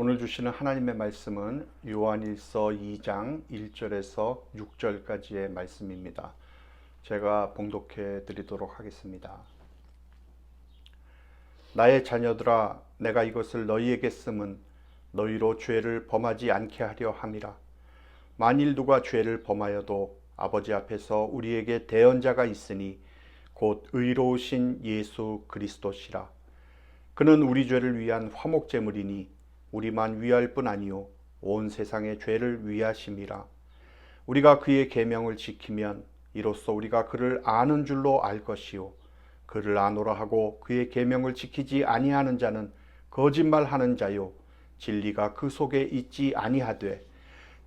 오늘 주시는 하나님의 말씀은 요한일서 2장 1절에서 6절까지의 말씀입니다. 제가 봉독해 드리도록 하겠습니다. 나의 자녀들아, 내가 이것을 너희에게 쓰면 너희로 죄를 범하지 않게 하려 함이라. 만일 누가 죄를 범하여도 아버지 앞에서 우리에게 대언자가 있으니 곧 의로우신 예수 그리스도시라. 그는 우리 죄를 위한 화목제물이니 우리만 위할 뿐 아니요 온 세상의 죄를 위하심이라. 우리가 그의 계명을 지키면 이로써 우리가 그를 아는 줄로 알 것이요 그를 아노라 하고 그의 계명을 지키지 아니하는 자는 거짓말하는 자요 진리가 그 속에 있지 아니하되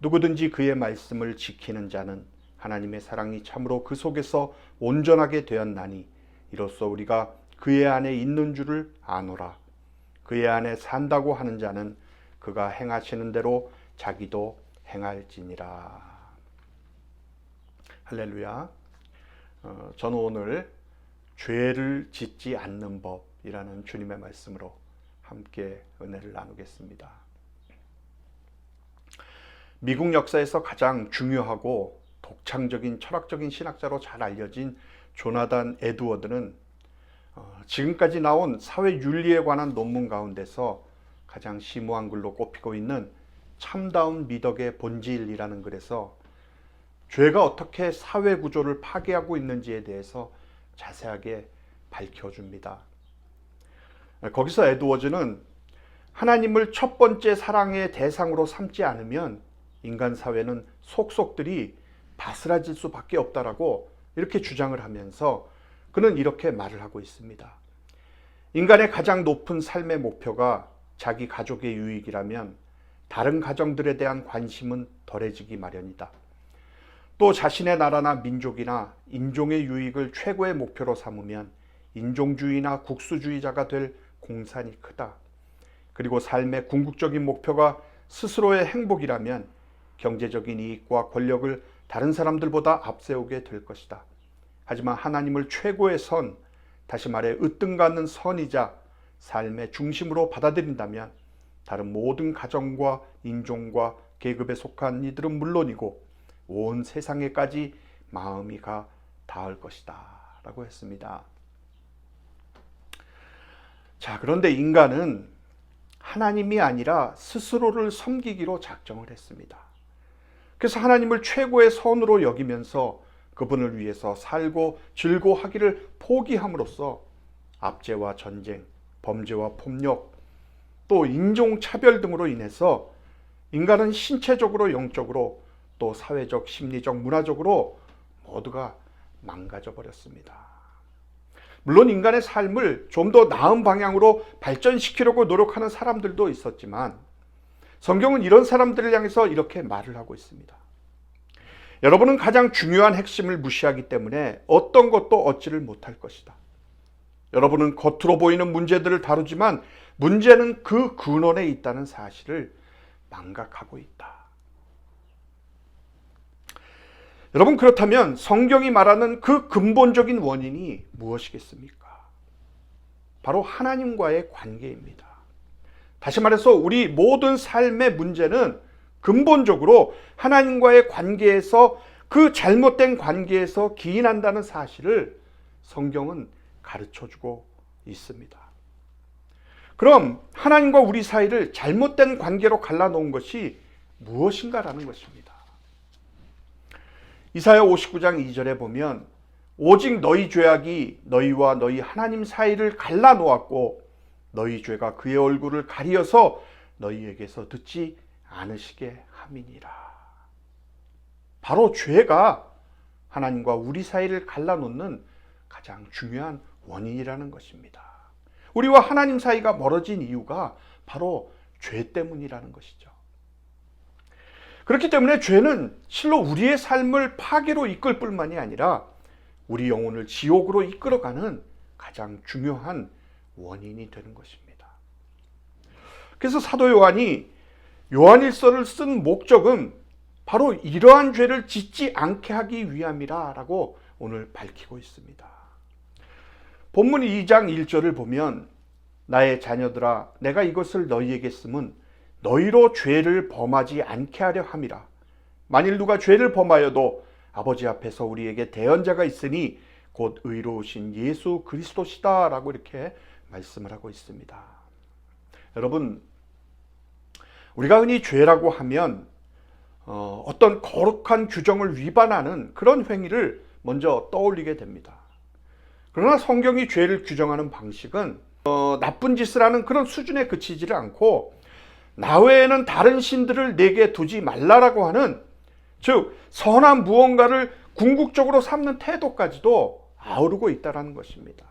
누구든지 그의 말씀을 지키는 자는 하나님의 사랑이 참으로 그 속에서 온전하게 되었나니 이로써 우리가 그의 안에 있는 줄을 아노라. 그의 안에 산다고 하는 자는 그가 행하시는 대로 자기도 행할지니라. 할렐루야. 저는 오늘 죄를 짓지 않는 법이라는 주님의 말씀으로 함께 은혜를 나누겠습니다. 미국 역사에서 가장 중요하고 독창적인 철학적인 신학자로 잘 알려진 조나단 에드워드는 지금까지 나온 사회윤리에 관한 논문 가운데서 가장 심오한 글로 꼽히고 있는 참다운 미덕의 본질이라는 글에서 죄가 어떻게 사회 구조를 파괴하고 있는지에 대해서 자세하게 밝혀줍니다. 거기서 에드워즈는 하나님을 첫 번째 사랑의 대상으로 삼지 않으면 인간 사회는 속속들이 바스라질 수밖에 없다라고 이렇게 주장을 하면서 그는 이렇게 말을 하고 있습니다. 인간의 가장 높은 삶의 목표가 자기 가족의 유익이라면 다른 가정들에 대한 관심은 덜해지기 마련이다. 또 자신의 나라나 민족이나 인종의 유익을 최고의 목표로 삼으면 인종주의나 국수주의자가 될 공산이 크다. 그리고 삶의 궁극적인 목표가 스스로의 행복이라면 경제적인 이익과 권력을 다른 사람들보다 앞세우게 될 것이다. 하지만 하나님을 최고의 선, 다시 말해 으뜸받는 선이자 삶의 중심으로 받아들인다면 다른 모든 가정과 인종과 계급에 속한 이들은 물론이고 온 세상에까지 마음이 가 닿을 것이다 라고 했습니다. 자, 그런데 인간은 하나님이 아니라 스스로를 섬기기로 작정을 했습니다. 그래서 하나님을 최고의 선으로 여기면서 그분을 위해서 살고 즐거워하기를 포기함으로써 압제와 전쟁, 범죄와 폭력, 또 인종차별 등으로 인해서 인간은 신체적으로, 영적으로, 또 사회적, 심리적, 문화적으로 모두가 망가져 버렸습니다. 물론 인간의 삶을 좀 더 나은 방향으로 발전시키려고 노력하는 사람들도 있었지만 성경은 이런 사람들을 향해서 이렇게 말을 하고 있습니다. 여러분은 가장 중요한 핵심을 무시하기 때문에 어떤 것도 얻지를 못할 것이다. 여러분은 겉으로 보이는 문제들을 다루지만 문제는 그 근원에 있다는 사실을 망각하고 있다. 여러분, 그렇다면 성경이 말하는 그 근본적인 원인이 무엇이겠습니까? 바로 하나님과의 관계입니다. 다시 말해서 우리 모든 삶의 문제는 근본적으로 하나님과의 관계에서, 그 잘못된 관계에서 기인한다는 사실을 성경은 가르쳐주고 있습니다. 그럼 하나님과 우리 사이를 잘못된 관계로 갈라놓은 것이 무엇인가라는 것입니다. 이사야 59장 2절에 보면 오직 너희 죄악이 너희와 너희 하나님 사이를 갈라놓았고 너희 죄가 그의 얼굴을 가리어서 너희에게서 듣지 않으시게 함이니라. 바로 죄가 하나님과 우리 사이를 갈라놓는 가장 중요한 원인이라는 것입니다. 우리와 하나님 사이가 멀어진 이유가 바로 죄 때문이라는 것이죠. 그렇기 때문에 죄는 실로 우리의 삶을 파괴로 이끌 뿐만이 아니라 우리 영혼을 지옥으로 이끌어가는 가장 중요한 원인이 되는 것입니다. 그래서 사도 요한이 요한일서를 쓴 목적은 바로 이러한 죄를 짓지 않게 하기 위함이라 라고 오늘 밝히고 있습니다. 본문 2장 1절을 보면 나의 자녀들아, 내가 이것을 너희에게 쓰면 너희로 죄를 범하지 않게 하려 함이라. 만일 누가 죄를 범하여도 아버지 앞에서 우리에게 대언자가 있으니 곧 의로우신 예수 그리스도시다 라고 이렇게 말씀을 하고 있습니다. 여러분, 우리가 흔히 죄라고 하면 어떤 거룩한 규정을 위반하는 그런 행위를 먼저 떠올리게 됩니다. 그러나 성경이 죄를 규정하는 방식은 나쁜 짓을 하는 그런 수준에 그치지를 않고 나 외에는 다른 신들을 내게 두지 말라라고 하는, 즉 선한 무언가를 궁극적으로 삼는 태도까지도 아우르고 있다는 것입니다.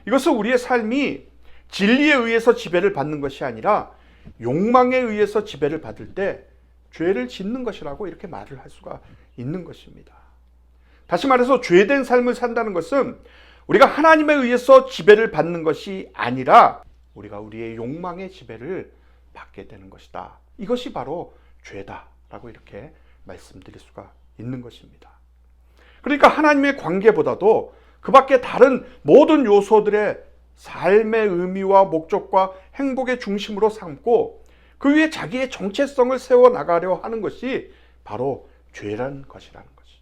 이것은 우리의 삶이 진리에 의해서 지배를 받는 것이 아니라 욕망에 의해서 지배를 받을 때 죄를 짓는 것이라고 이렇게 말을 할 수가 있는 것입니다. 다시 말해서 죄된 삶을 산다는 것은 우리가 하나님에 의해서 지배를 받는 것이 아니라 우리가 우리의 욕망의 지배를 받게 되는 것이다. 이것이 바로 죄다라고 이렇게 말씀드릴 수가 있는 것입니다. 그러니까 하나님의 관계보다도 그 밖에 다른 모든 요소들의 삶의 의미와 목적과 행복의 중심으로 삼고 그 위에 자기의 정체성을 세워나가려 하는 것이 바로 죄라는 것이라는 것이죠.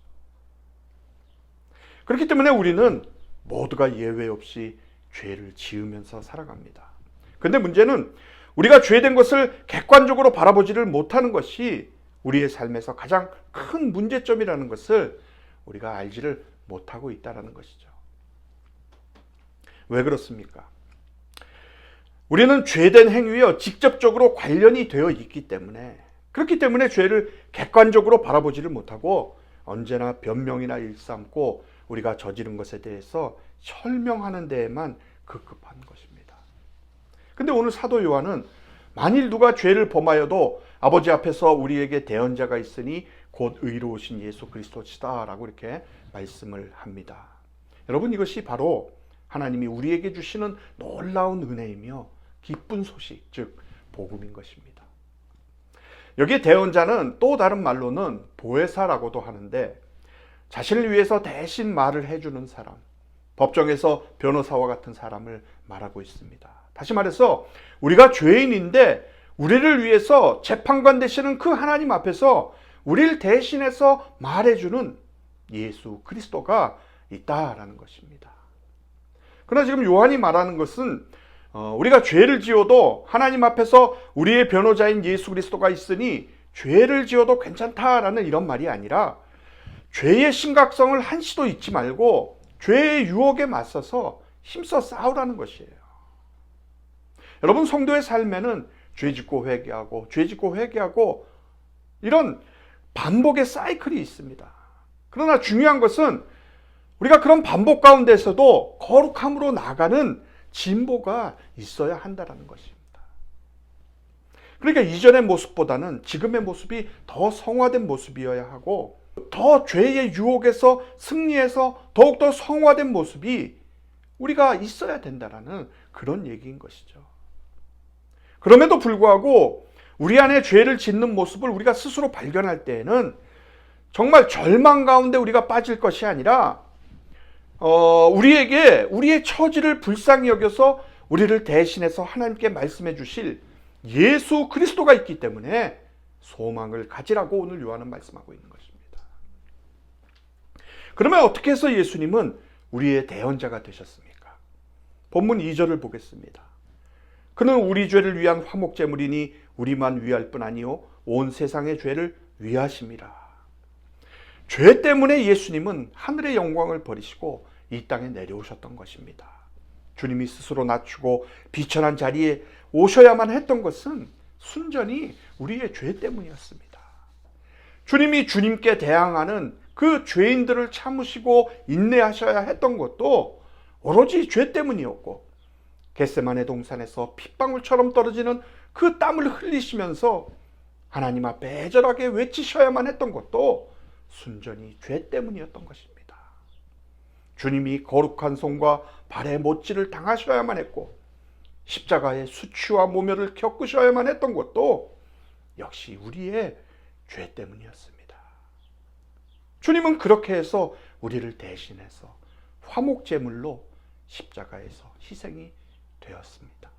그렇기 때문에 우리는 모두가 예외 없이 죄를 지으면서 살아갑니다. 그런데 문제는 우리가 죄된 것을 객관적으로 바라보지를 못하는 것이 우리의 삶에서 가장 큰 문제점이라는 것을 우리가 알지를 못하고 있다는 것이죠. 왜 그렇습니까? 우리는 죄된 행위와 직접적으로 관련이 되어 있기 때문에, 그렇기 때문에 죄를 객관적으로 바라보지를 못하고 언제나 변명이나 일삼고 우리가 저지른 것에 대해서 설명하는 데에만 급급한 것입니다. 근데 오늘 사도 요한은 만일 누가 죄를 범하여도 아버지 앞에서 우리에게 대언자가 있으니 곧 의로우신 예수 그리스도시다 라고 이렇게 말씀을 합니다. 여러분, 이것이 바로 하나님이 우리에게 주시는 놀라운 은혜이며 기쁜 소식, 즉 복음인 것입니다. 여기에 대언자는 또 다른 말로는 보혜사라고도 하는데 자신을 위해서 대신 말을 해주는 사람, 법정에서 변호사와 같은 사람을 말하고 있습니다. 다시 말해서 우리가 죄인인데 우리를 위해서 재판관 되시는 그 하나님 앞에서 우리를 대신해서 말해주는 예수 그리스도가 있다라는 것입니다. 그러나 지금 요한이 말하는 것은 우리가 죄를 지어도 하나님 앞에서 우리의 변호자인 예수 그리스도가 있으니 죄를 지어도 괜찮다라는 이런 말이 아니라 죄의 심각성을 한시도 잊지 말고 죄의 유혹에 맞서서 힘써 싸우라는 것이에요. 여러분, 성도의 삶에는 죄 짓고 회개하고 죄 짓고 회개하고 이런 반복의 사이클이 있습니다. 그러나 중요한 것은 우리가 그런 반복 가운데서도 거룩함으로 나가는 진보가 있어야 한다는 것입니다. 그러니까 이전의 모습보다는 지금의 모습이 더 성화된 모습이어야 하고 더 죄의 유혹에서 승리해서 더욱더 성화된 모습이 우리가 있어야 된다는 그런 얘기인 것이죠. 그럼에도 불구하고 우리 안에 죄를 짓는 모습을 우리가 스스로 발견할 때에는 정말 절망 가운데 우리가 빠질 것이 아니라 우리에게 우리의 처지를 불쌍히 여겨서 우리를 대신해서 하나님께 말씀해 주실 예수 그리스도가 있기 때문에 소망을 가지라고 오늘 요한은 말씀하고 있는 것입니다. 그러면 어떻게 해서 예수님은 우리의 대언자가 되셨습니까? 본문 2절을 보겠습니다. 그는 우리 죄를 위한 화목제물이니 우리만 위할 뿐 아니요 온 세상의 죄를 위하심이라. 죄 때문에 예수님은 하늘의 영광을 버리시고 이 땅에 내려오셨던 것입니다. 주님이 스스로 낮추고 비천한 자리에 오셔야만 했던 것은 순전히 우리의 죄 때문이었습니다. 주님이 주님께 대항하는 그 죄인들을 참으시고 인내하셔야 했던 것도 오로지 죄 때문이었고, 겟세마네 동산에서 핏방울처럼 떨어지는 그 땀을 흘리시면서 하나님 앞에 애절하게 외치셔야만 했던 것도 순전히 죄 때문이었던 것입니다. 주님이 거룩한 손과 발의 못질을 당하셔야만 했고 십자가의 수치와 모멸을 겪으셔야만 했던 것도 역시 우리의 죄 때문이었습니다. 주님은 그렇게 해서 우리를 대신해서 화목제물로 십자가에서 희생이 되었습니다.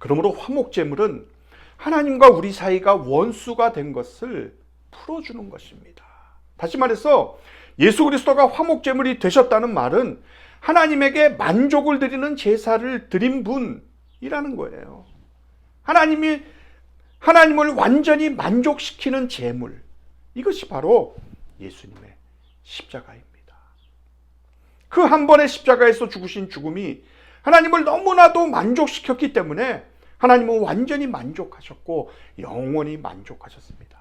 그러므로 화목제물은 하나님과 우리 사이가 원수가 된 것을 풀어주는 것입니다. 다시 말해서 예수 그리스도가 화목제물이 되셨다는 말은 하나님에게 만족을 드리는 제사를 드린 분이라는 거예요. 하나님을 완전히 만족시키는 제물, 이것이 바로 예수님의 십자가입니다. 그 한 번의 십자가에서 죽으신 죽음이 하나님을 너무나도 만족시켰기 때문에 하나님은 완전히 만족하셨고 영원히 만족하셨습니다.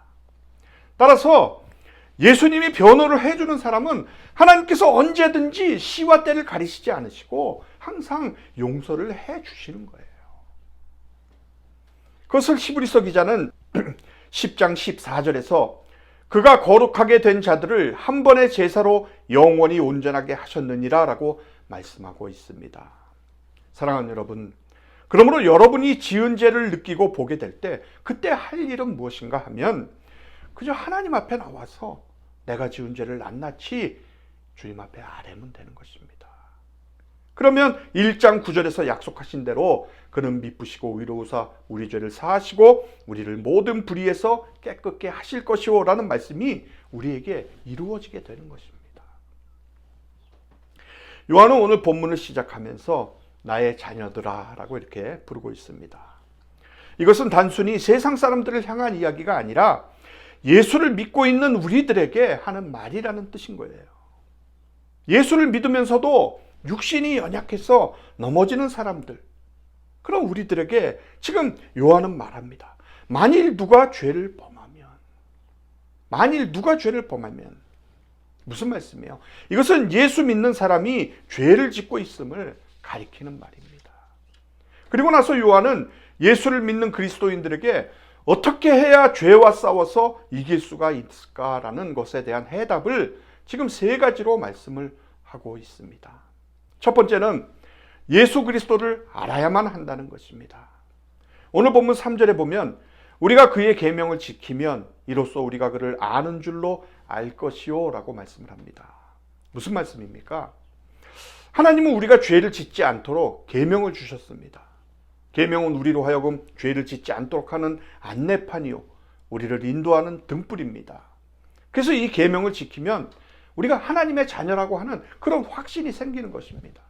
따라서 예수님이 변호를 해주는 사람은 하나님께서 언제든지 시와 때를 가리시지 않으시고 항상 용서를 해주시는 거예요. 그것을 히브리서 기자는 10장 14절에서 그가 거룩하게 된 자들을 한 번의 제사로 영원히 온전하게 하셨느니라 라고 말씀하고 있습니다. 사랑하는 여러분, 그러므로 여러분이 지은 죄를 느끼고 보게 될 때 그때 할 일은 무엇인가 하면 그저 하나님 앞에 나와서 내가 지은 죄를 낱낱이 주님 앞에 아뢰면 되는 것입니다. 그러면 1장 9절에서 약속하신 대로 그는 미쁘시고 의로우사 우리 죄를 사하시고 우리를 모든 불의에서 깨끗게 하실 것이오 라는 말씀이 우리에게 이루어지게 되는 것입니다. 요한은 오늘 본문을 시작하면서 나의 자녀들아 라고 이렇게 부르고 있습니다. 이것은 단순히 세상 사람들을 향한 이야기가 아니라 예수를 믿고 있는 우리들에게 하는 말이라는 뜻인 거예요. 예수를 믿으면서도 육신이 연약해서 넘어지는 사람들, 그런 우리들에게 지금 요한은 말합니다. 만일 누가 죄를 범하면 무슨 말씀이에요? 이것은 예수 믿는 사람이 죄를 짓고 있음을 가리키는 말입니다. 그리고 나서 요한은 예수를 믿는 그리스도인들에게 어떻게 해야 죄와 싸워서 이길 수가 있을까라는 것에 대한 해답을 지금 3가지로 말씀을 하고 있습니다. 첫 번째는 예수 그리스도를 알아야만 한다는 것입니다. 오늘 본문 3절에 보면 우리가 그의 계명을 지키면 이로써 우리가 그를 아는 줄로 알 것이요 라고 말씀을 합니다. 무슨 말씀입니까? 하나님은 우리가 죄를 짓지 않도록 계명을 주셨습니다. 계명은 우리로 하여금 죄를 짓지 않도록 하는 안내판이요, 우리를 인도하는 등불입니다. 그래서 이 계명을 지키면 우리가 하나님의 자녀라고 하는 그런 확신이 생기는 것입니다.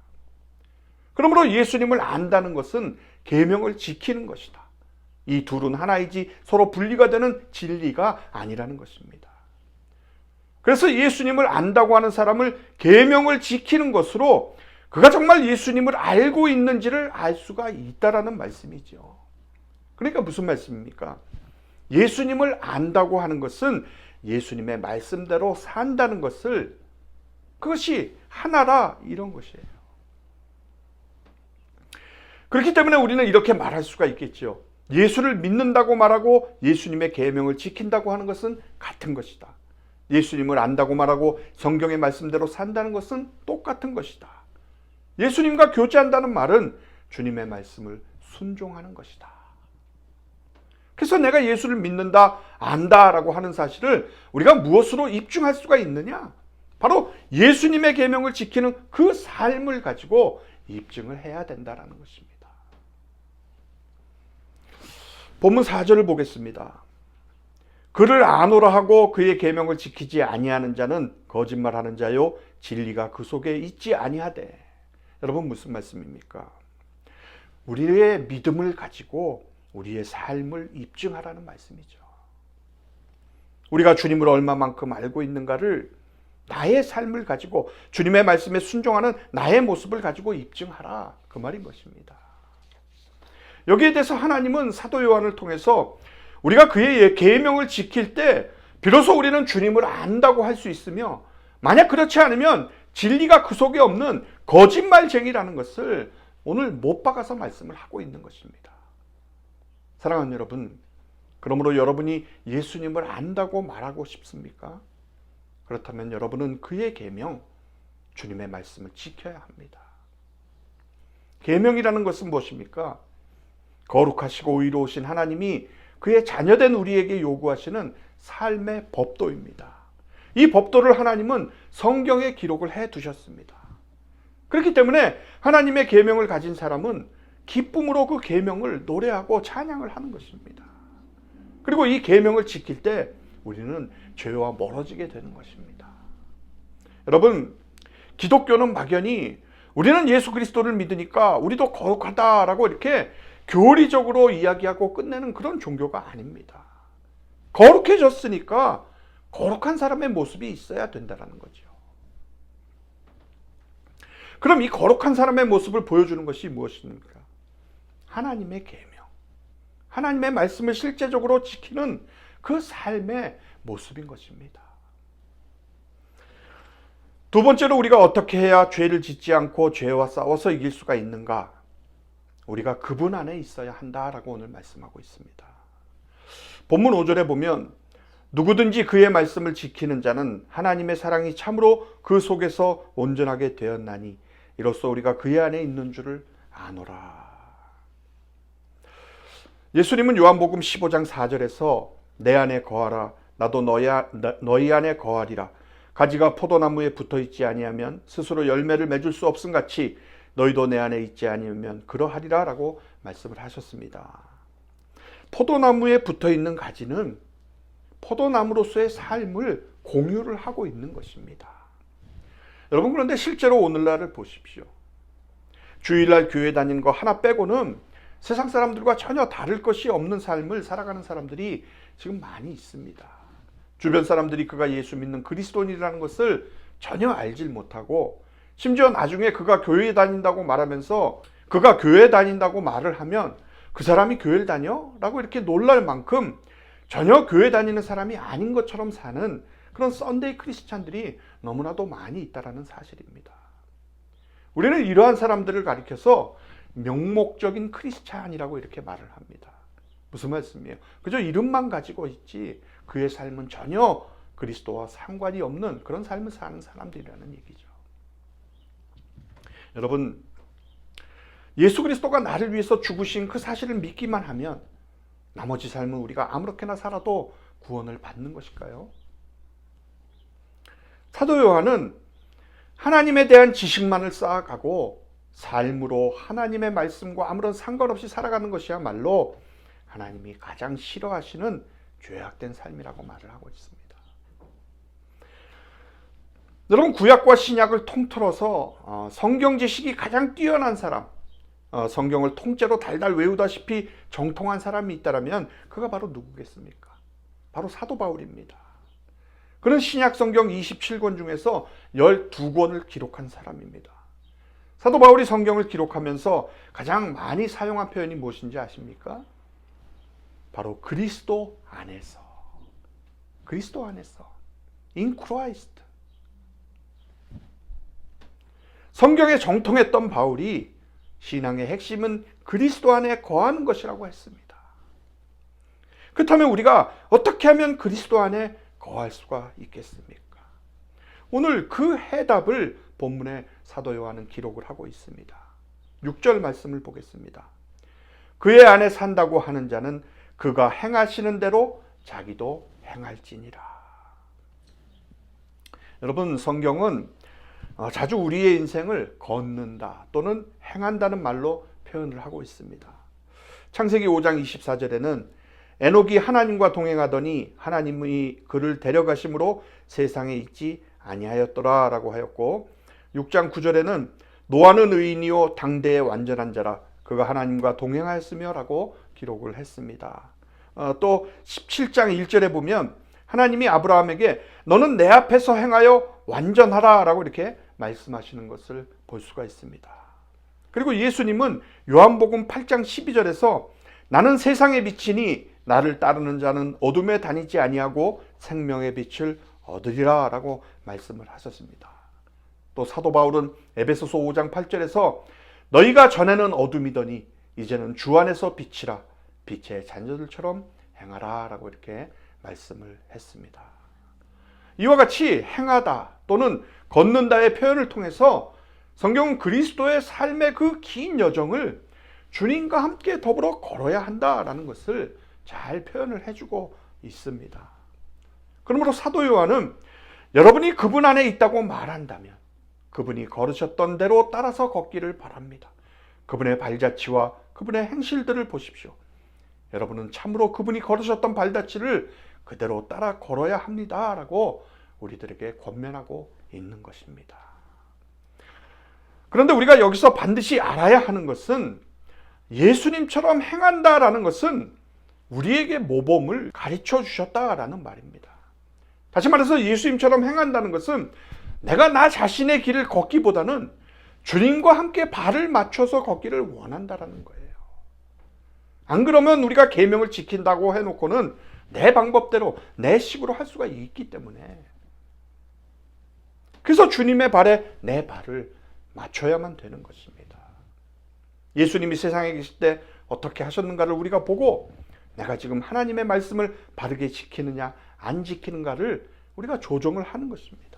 그러므로 예수님을 안다는 것은 계명을 지키는 것이다. 이 둘은 하나이지 서로 분리가 되는 진리가 아니라는 것입니다. 그래서 예수님을 안다고 하는 사람을 계명을 지키는 것으로 그가 정말 예수님을 알고 있는지를 알 수가 있다라는 말씀이죠. 그러니까 무슨 말씀입니까? 예수님을 안다고 하는 것은 예수님의 말씀대로 산다는 것을, 그것이 하나라, 이런 것이에요. 그렇기 때문에 우리는 이렇게 말할 수가 있겠죠. 예수를 믿는다고 말하고 예수님의 계명을 지킨다고 하는 것은 같은 것이다. 예수님을 안다고 말하고 성경의 말씀대로 산다는 것은 똑같은 것이다. 예수님과 교제한다는 말은 주님의 말씀을 순종하는 것이다. 그래서 내가 예수를 믿는다, 안다라고 하는 사실을 우리가 무엇으로 입증할 수가 있느냐? 바로 예수님의 계명을 지키는 그 삶을 가지고 입증을 해야 된다라는 것입니다. 본문 4절을 보겠습니다. 그를 아노라 하고 그의 계명을 지키지 아니하는 자는 거짓말하는 자요 진리가 그 속에 있지 아니하되. 여러분, 무슨 말씀입니까? 우리의 믿음을 가지고 우리의 삶을 입증하라는 말씀이죠. 우리가 주님을 얼마만큼 알고 있는가를 나의 삶을 가지고 주님의 말씀에 순종하는 나의 모습을 가지고 입증하라, 그 말인 것입니다. 여기에 대해서 하나님은 사도 요한을 통해서 우리가 그의 계명을 지킬 때 비로소 우리는 주님을 안다고 할 수 있으며, 만약 그렇지 않으면 진리가 그 속에 없는 거짓말쟁이라는 것을 오늘 못 박아서 말씀을 하고 있는 것입니다. 사랑하는 여러분, 그러므로 여러분이 예수님을 안다고 말하고 싶습니까? 그렇다면 여러분은 그의 계명, 주님의 말씀을 지켜야 합니다. 계명이라는 것은 무엇입니까? 거룩하시고 의로우신 하나님이 그의 자녀된 우리에게 요구하시는 삶의 법도입니다. 이 법도를 하나님은 성경에 기록을 해 두셨습니다. 그렇기 때문에 하나님의 계명을 가진 사람은 기쁨으로 그 계명을 노래하고 찬양을 하는 것입니다. 그리고 이 계명을 지킬 때 우리는 죄와 멀어지게 되는 것입니다. 여러분, 기독교는 막연히 우리는 예수 그리스도를 믿으니까 우리도 거룩하다라고 이렇게 교리적으로 이야기하고 끝내는 그런 종교가 아닙니다. 거룩해졌으니까 거룩한 사람의 모습이 있어야 된다는 거죠. 그럼 이 거룩한 사람의 모습을 보여주는 것이 무엇입니까? 하나님의 계명, 하나님의 말씀을 실제적으로 지키는 그 삶의 모습인 것입니다. 두 번째로 우리가 어떻게 해야 죄를 짓지 않고 죄와 싸워서 이길 수가 있는가? 우리가 그분 안에 있어야 한다라고 오늘 말씀하고 있습니다. 본문 5절에 보면 누구든지 그의 말씀을 지키는 자는 하나님의 사랑이 참으로 그 속에서 온전하게 되었나니 이로써 우리가 그의 안에 있는 줄을 아노라. 예수님은 요한복음 15장 4절에서 내 안에 거하라 나도 너희 안에 거하리라. 가지가 포도나무에 붙어있지 아니하면 스스로 열매를 맺을 수 없음 같이 너희도 내 안에 있지 아니하면 그러하리라 라고 말씀을 하셨습니다. 포도나무에 붙어있는 가지는 포도나무로서의 삶을 공유를 하고 있는 것입니다. 여러분, 그런데 실제로 오늘날을 보십시오. 주일날 교회 다니는 거 하나 빼고는 세상 사람들과 전혀 다를 것이 없는 삶을 살아가는 사람들이 지금 많이 있습니다. 주변 사람들이 그가 예수 믿는 그리스도인이라는 것을 전혀 알질 못하고 심지어 나중에 그가 교회에 다닌다고 말하면서 그가 교회 다닌다고 말을 하면 그 사람이 교회를 다녀? 라고 이렇게 놀랄 만큼 전혀 교회 다니는 사람이 아닌 것처럼 사는 그런 썬데이 크리스찬들이 너무나도 많이 있다는 사실입니다. 우리는 이러한 사람들을 가리켜서 명목적인 크리스찬이라고 이렇게 말을 합니다. 무슨 말씀이에요? 그저 이름만 가지고 있지 그의 삶은 전혀 그리스도와 상관이 없는 그런 삶을 사는 사람들이라는 얘기죠. 여러분, 예수 그리스도가 나를 위해서 죽으신 그 사실을 믿기만 하면 나머지 삶은 우리가 아무렇게나 살아도 구원을 받는 것일까요? 사도 요한은 하나님에 대한 지식만을 쌓아가고 삶으로 하나님의 말씀과 아무런 상관없이 살아가는 것이야말로 하나님이 가장 싫어하시는 죄악된 삶이라고 말을 하고 있습니다. 여러분, 구약과 신약을 통틀어서 성경 지식이 가장 뛰어난 사람, 성경을 통째로 달달 외우다시피 정통한 사람이 있다면 그가 바로 누구겠습니까? 바로 사도 바울입니다. 그는 신약 성경 27권 중에서 12권을 기록한 사람입니다. 사도 바울이 성경을 기록하면서 가장 많이 사용한 표현이 무엇인지 아십니까? 바로 그리스도 안에서. 그리스도 안에서. In Christ. 성경에 정통했던 바울이 신앙의 핵심은 그리스도 안에 거하는 것이라고 했습니다. 그렇다면 우리가 어떻게 하면 그리스도 안에 거할 수가 있겠습니까? 오늘 그 해답을 본문에 사도 요한은 기록을 하고 있습니다. 6절 말씀을 보겠습니다. 그의 안에 산다고 하는 자는 그가 행하시는 대로 자기도 행할지니라. 여러분, 성경은 자주 우리의 인생을 걷는다 또는 행한다는 말로 표현을 하고 있습니다. 창세기 5장 24절에는 에녹이 하나님과 동행하더니 하나님이 그를 데려가심으로 세상에 있지 아니하였더라 라고 하였고, 6장 9절에는 노아는 의인이요 당대의 완전한 자라 그가 하나님과 동행하였으며 라고 기록을 했습니다. 또 17장 1절에 보면 하나님이 아브라함에게 너는 내 앞에서 행하여 완전하라 라고 이렇게 말씀하시는 것을 볼 수가 있습니다. 그리고 예수님은 요한복음 8장 12절에서 나는 세상의 빛이니 나를 따르는 자는 어둠에 다니지 아니하고 생명의 빛을 얻으리라 라고 말씀을 하셨습니다. 또 사도 바울은 에베소서 5장 8절에서 너희가 전에는 어둠이더니 이제는 주 안에서 빛이라 빛의 자녀들처럼 행하라 라고 이렇게 말씀을 했습니다. 이와 같이 행하다 또는 걷는다의 표현을 통해서 성경은 그리스도의 삶의 그 긴 여정을 주님과 함께 더불어 걸어야 한다라는 것을 잘 표현을 해주고 있습니다. 그러므로 사도 요한은 여러분이 그분 안에 있다고 말한다면 그분이 걸으셨던 대로 따라서 걷기를 바랍니다. 그분의 발자취와 그분의 행실들을 보십시오. 여러분은 참으로 그분이 걸으셨던 발자취를 그대로 따라 걸어야 합니다 라고 우리들에게 권면하고 있는 것입니다. 그런데 우리가 여기서 반드시 알아야 하는 것은 예수님처럼 행한다라는 것은 우리에게 모범을 가르쳐 주셨다라는 말입니다. 다시 말해서 예수님처럼 행한다는 것은 내가 나 자신의 길을 걷기보다는 주님과 함께 발을 맞춰서 걷기를 원한다라는 거예요. 안 그러면 우리가 계명을 지킨다고 해놓고는 내 방법대로 내 식으로 할 수가 있기 때문에, 그래서 주님의 발에 내 발을 맞춰야만 되는 것입니다. 예수님이 세상에 계실 때 어떻게 하셨는가를 우리가 보고 내가 지금 하나님의 말씀을 바르게 지키느냐 안 지키는가를 우리가 조정을 하는 것입니다.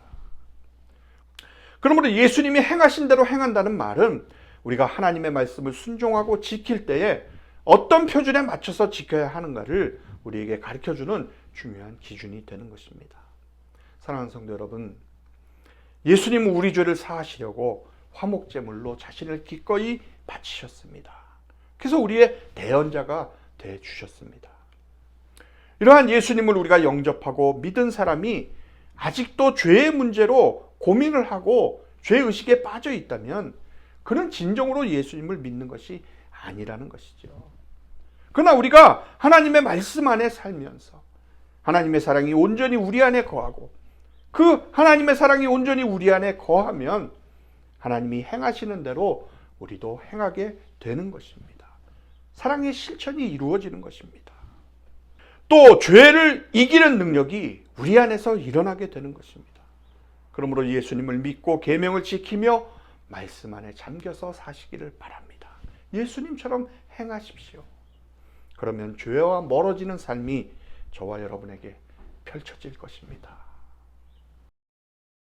그러므로 예수님이 행하신 대로 행한다는 말은 우리가 하나님의 말씀을 순종하고 지킬 때에 어떤 표준에 맞춰서 지켜야 하는가를 우리에게 가르쳐주는 중요한 기준이 되는 것입니다. 사랑하는 성도 여러분, 예수님은 우리 죄를 사하시려고 화목제물로 자신을 기꺼이 바치셨습니다. 그래서 우리의 대언자가 되어주셨습니다. 이러한 예수님을 우리가 영접하고 믿은 사람이 아직도 죄의 문제로 고민을 하고 죄의식에 빠져 있다면 그는 진정으로 예수님을 믿는 것이 아니라는 것이죠. 그러나 우리가 하나님의 말씀 안에 살면서 하나님의 사랑이 온전히 우리 안에 거하고 그 하나님의 사랑이 온전히 우리 안에 거하면 하나님이 행하시는 대로 우리도 행하게 되는 것입니다. 사랑의 실천이 이루어지는 것입니다. 또 죄를 이기는 능력이 우리 안에서 일어나게 되는 것입니다. 그러므로 예수님을 믿고 계명을 지키며 말씀 안에 잠겨서 사시기를 바랍니다. 예수님처럼 행하십시오. 그러면 죄와 멀어지는 삶이 저와 여러분에게 펼쳐질 것입니다.